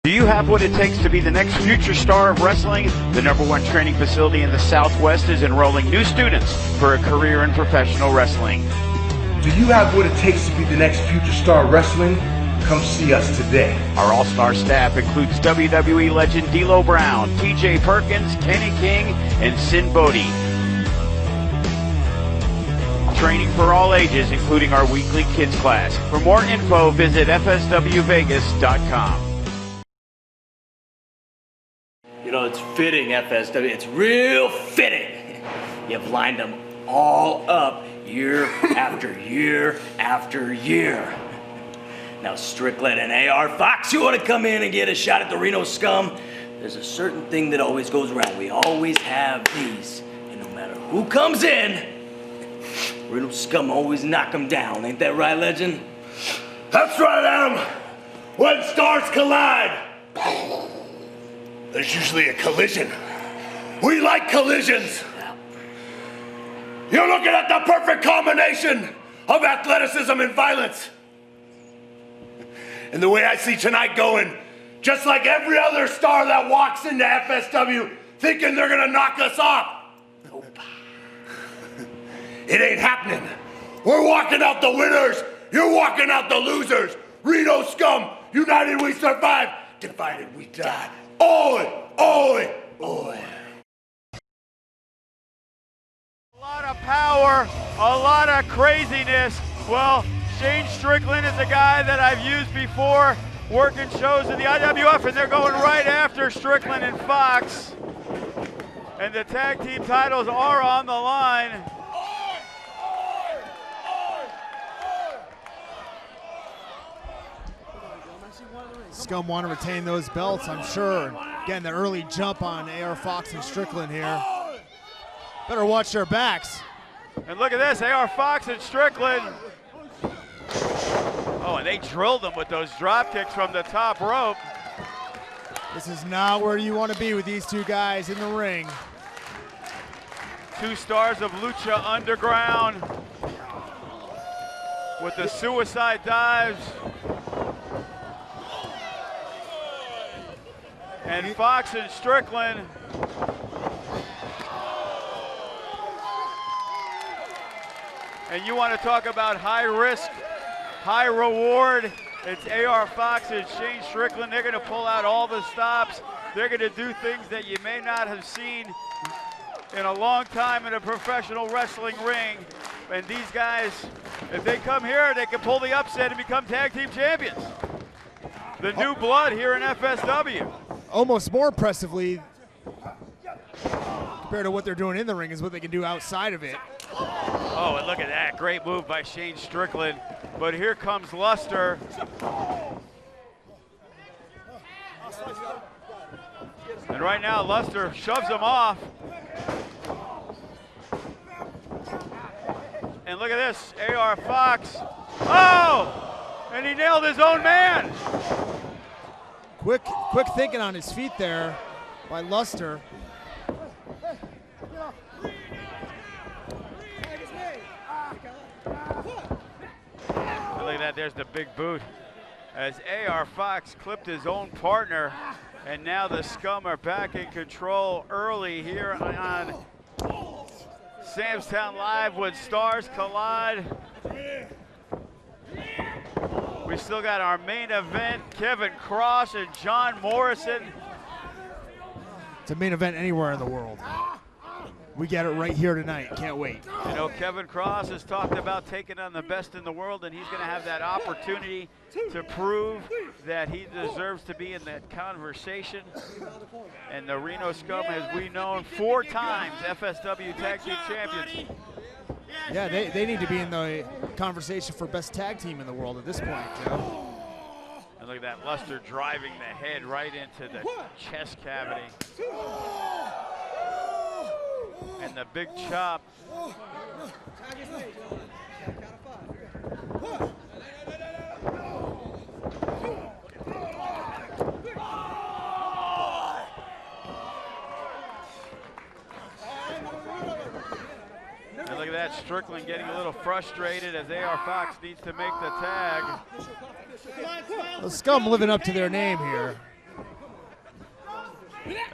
Do you have what it takes to be the next future star of wrestling? The #1 training facility in the Southwest is enrolling new students for a career in professional wrestling. Do you have what it takes to be the next future star of wrestling? Come see us today. Our all-star staff includes WWE legend D'Lo Brown, TJ Perkins, Kenny King, and Sin Bodhi. Training for all ages, including our weekly kids class. For more info, visit fswvegas.com. You know, it's fitting, FSW. It's real fitting. You've lined them all up year after year after year. Now, Strickland and AR Fox, you want to come in and get a shot at the Reno Scum? There's a certain thing that always goes around. We always have these. And no matter who comes in, Reno Scum always knock them down. Ain't that right, legend? That's right, Adam. When stars collide, there's usually a collision. We like collisions. You're looking at the perfect combination of athleticism and violence. And the way I see tonight going, just like every other star that walks into FSW thinking they're gonna knock us off. Nope. It ain't happening. We're walking out the winners. You're walking out the losers. Reno Scum, united we survive, divided we die. Oi, oi, oi. A lot of power, a lot of craziness. Well, Shane Strickland is a guy that I've used before working shows in the IWF, and they're going right after Strickland and Fox. And the tag team titles are on the line. Scum want to retain those belts, I'm sure. Getting the early jump on AR Fox and Strickland here. Better watch their backs. And look at this, AR Fox and Strickland. Oh, and they drilled them with those drop kicks from the top rope. This is not where you want to be with these two guys in the ring. Two stars of Lucha Underground with the suicide dives. And Fox and Strickland. And you want to talk about high risk, high reward. It's AR Fox and Shane Strickland. They're going to pull out all the stops. They're going to do things that you may not have seen in a long time in a professional wrestling ring. And these guys, if they come here, they can pull the upset and become tag team champions. The new blood here in FSW. Almost more impressively, compared to what they're doing in the ring, is what they can do outside of it. Oh, and look at that. Great move by Shane Strickland. But here comes Luster. And right now, Luster shoves him off. And look at this, AR Fox. Oh! And he nailed his own man. Quick thinking on his feet there by Luster. Look at that, there's the big boot. As AR Fox clipped his own partner, and now the Scum are back in control early here on Samstown Live when Stars Collide. We still got our main event, Kevin Cross and John Morrison. It's a main event anywhere in the world. We get it right here tonight. Can't wait. You know, Kevin Cross has talked about taking on the best in the world, and he's going to have that opportunity to prove that he deserves to be in that conversation. And the Reno Scum, as we know, 4 times FSW Tag Team Champions. Yeah, they need to be in the conversation for best tag team in the world at this point, Joe. And look at that, Luster driving the head right into the chest cavity. And the big chop. And look at that, Strickland getting a little frustrated as AR Fox needs to make the tag. The Scum living up to their name here.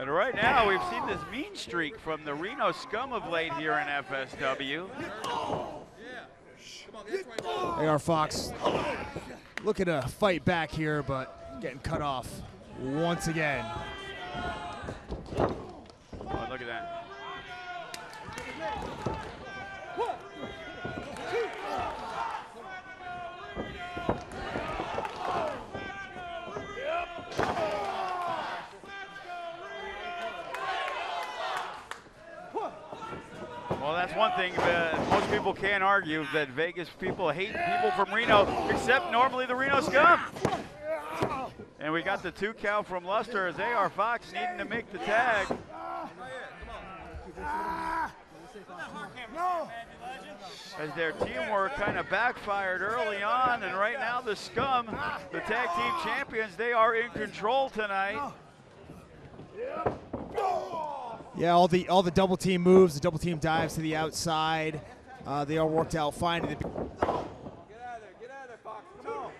And right now, we've seen this mean streak from the Reno Scum of late here in FSW. AR Fox looking to fight back here, but getting cut off once again. Oh, look at that. Well, that's one thing most people can't argue, that Vegas people hate people from Reno, except normally the Reno Scum. And we got the 2 count from Luster as AR Fox needing to make the tag. As their teamwork kind of backfired early on, and right now the Scum, the tag team champions, they are in control tonight. Yeah, all the double team moves, the double team dives to the outside, they all worked out fine. Get out of there, Fox. Come on.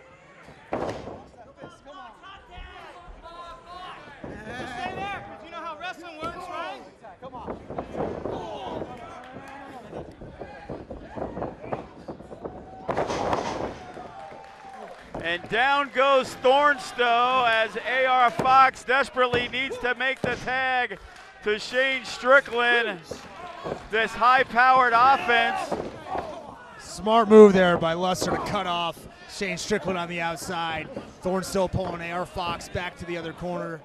Stay there, because you know how wrestling works, right? Come on. And down goes Thornstowe as AR Fox desperately needs to make the tag to Shane Strickland. This high-powered offense. Smart move there by Luster to cut off Shane Strickland on the outside. Thornstowe pulling AR Fox back to the other corner.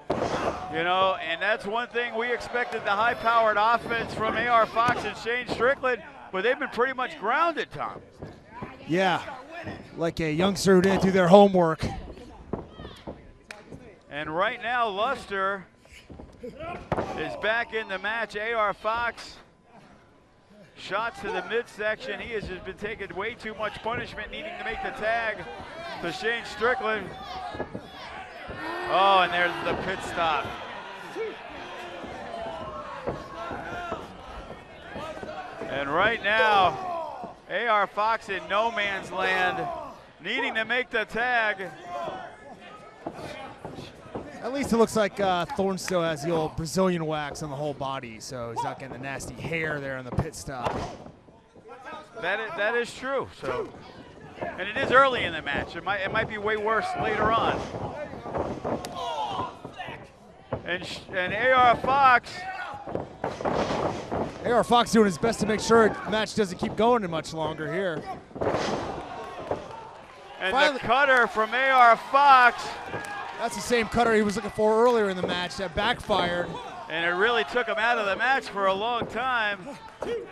You know, and that's one thing we expected, the high-powered offense from AR Fox and Shane Strickland, but they've been pretty much grounded, Tom. Yeah, like a youngster who didn't do their homework. And right now, Luster is back in the match. AR Fox, shots to the midsection. He has just been taking way too much punishment, needing to make the tag to Shane Strickland. Oh, and there's the pit stop. And right now, AR Fox in no man's land, needing to make the tag. At least it looks like Thornstowe has the old Brazilian wax on the whole body, so he's not getting the nasty hair there in the pit stop. That is true. So, and it is early in the match. It might be way worse later on. And AR Fox. AR Fox doing his best to make sure the match doesn't keep going much longer here. And finally, the cutter from AR Fox. That's the same cutter he was looking for earlier in the match that backfired. And it really took him out of the match for a long time.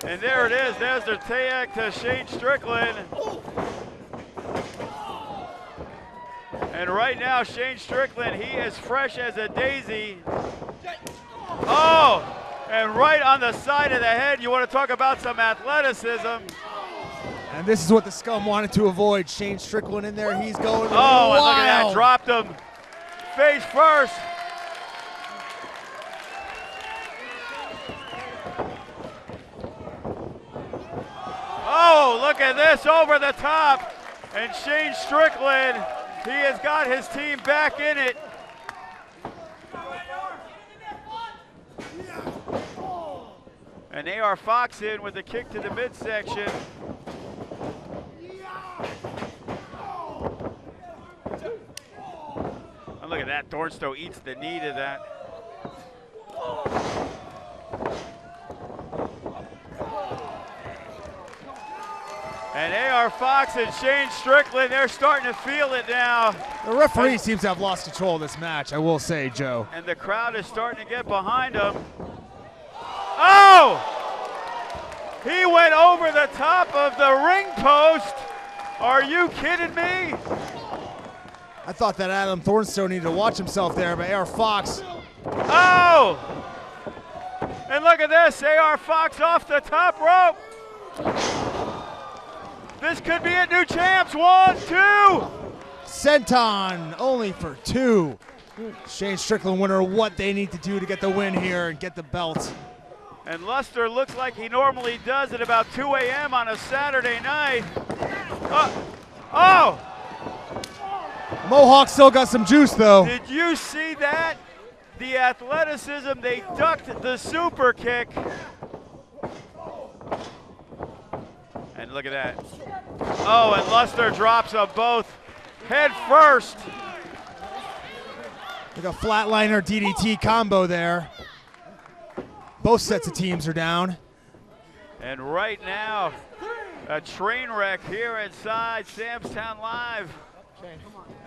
And there it is. There's the tag to Shane Strickland. And right now, Shane Strickland, he is fresh as a daisy. Oh, and right on the side of the head. You want to talk about some athleticism. And this is what the Scum wanted to avoid. Shane Strickland in there. He's going wild. And look at that. Dropped him face first. Oh, look at this, over the top. And Shane Strickland, he has got his team back in it. And AR Fox in with a kick to the midsection. And look at that, Thornstowe eats the knee to that. And AR Fox and Shane Strickland, they're starting to feel it now. The referee seems to have lost control of this match, I will say, Joe. And the crowd is starting to get behind him. Oh! He went over the top of the ring post. Are you kidding me? I thought that Adam Thornstowe needed to watch himself there, but AR Fox. Oh! And look at this, AR Fox off the top rope. This could be it, new champs, 1, 2. Senton only for 2. Shane Strickland wonder what they need to do to get the win here and get the belt. And Luster looks like he normally does at about 2 a.m. on a Saturday night. Oh! Mohawk still got some juice, though. Did you see that? the athleticism. They ducked the super kick. And look at that. Oh, and Luster drops them both head first. Like a flatliner DDT combo there. Both sets of teams are down. And right now, a train wreck here inside Sam's Town Live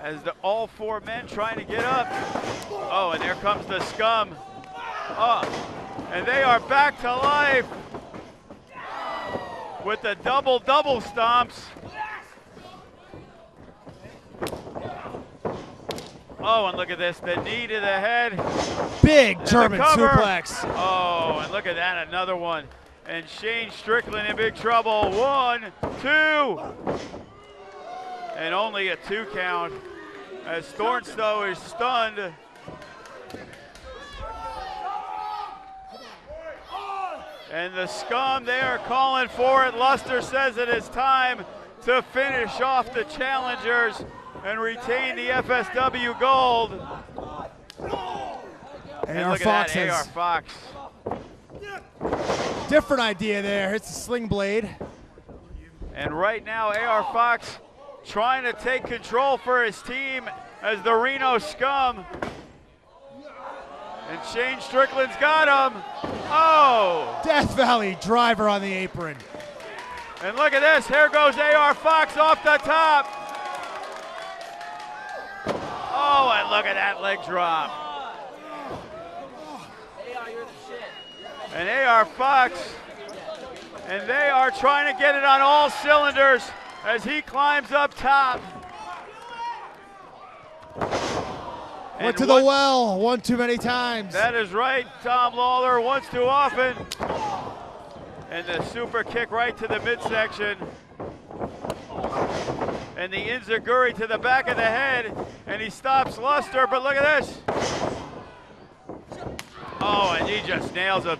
as all four men trying to get up. Oh, and there comes the Scum. Oh, and they are back to life with the double stomps. Oh, and look at this, the knee to the head. Big German suplex. Oh, and look at that, another one. And Shane Strickland in big trouble. 1, 2. And only a 2 count as Thornstowe is stunned. And the Scum, they are calling for it. Luster says it is time to finish off the challengers and retain the FSW gold. And look at that, AR Fox. Different idea there. Hits the sling blade. And right now, AR Fox trying to take control for his team as the Reno Scum. And Shane Strickland's got him. Oh! Death Valley driver on the apron. And look at this. Here goes AR Fox off the top. Oh, and look at that leg drop. And AR Fox, and they are trying to get it on all cylinders as he climbs up top. Went to the well one too many times. That is right, Tom Lawler, once too often. And the super kick right to the midsection. And the enziguri to the back of the head, and he stops Luster, but look at this. Oh, and he just nails him.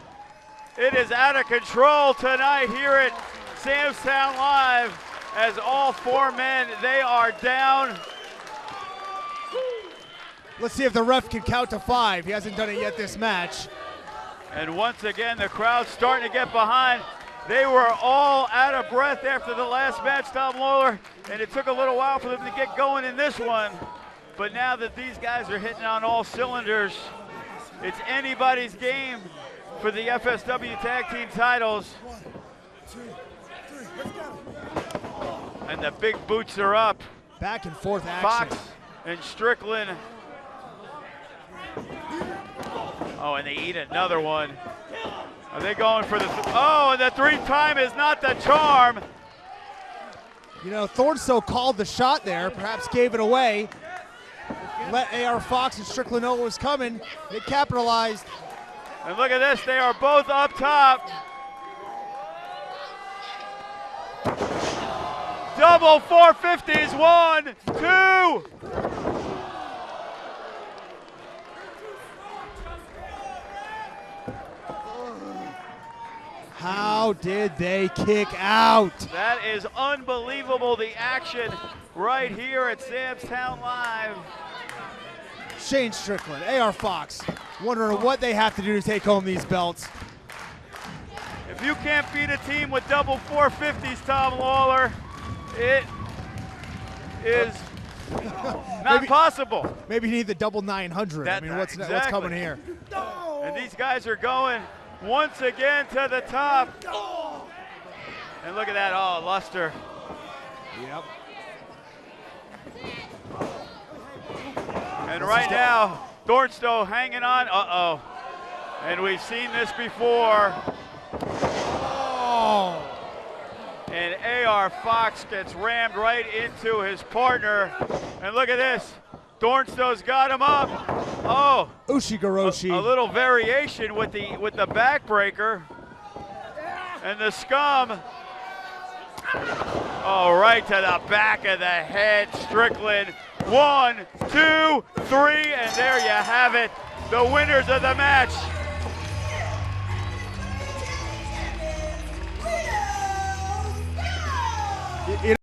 It is out of control tonight here at Sam's Town Live as all four men, they are down. Let's see if the ref can count to 5. He hasn't done it yet this match. And once again, the crowd's starting to get behind. They were all out of breath after the last match, Tom Lawler, and it took a little while for them to get going in this one. But now that these guys are hitting on all cylinders, it's anybody's game for the FSW Tag Team titles. And the big boots are up. Back and forth action. Fox and Strickland. Oh, and they eat another one. Are they going for the, oh, and the 3-time is not the charm. You know, Thornstowe called the shot there, perhaps gave it away. Let AR Fox and Strickland know what was coming. They capitalized. And look at this, they are both up top. Double 450s, 1, 2. How did they kick out? That is unbelievable, the action right here at Sam's Town Live. Shane Strickland, AR Fox, wondering what they have to do to take home these belts. If you can't beat a team with double 450s, Tom Lawler, it is not possible. Maybe you need the double 900. I mean, what's coming here? And these guys are going once again to the top. And look at that, oh, Luster. Yep. And right now, Thornstowe hanging on, uh-oh. And we've seen this before. Oh. And AR Fox gets rammed right into his partner. And look at this, Thornstowe's got him up. Oh, Ushigoroshi. A little variation with the backbreaker. And the Scum. Oh, right to the back of the head, Strickland. 1, 2, 3, and there you have it. The winners of the match.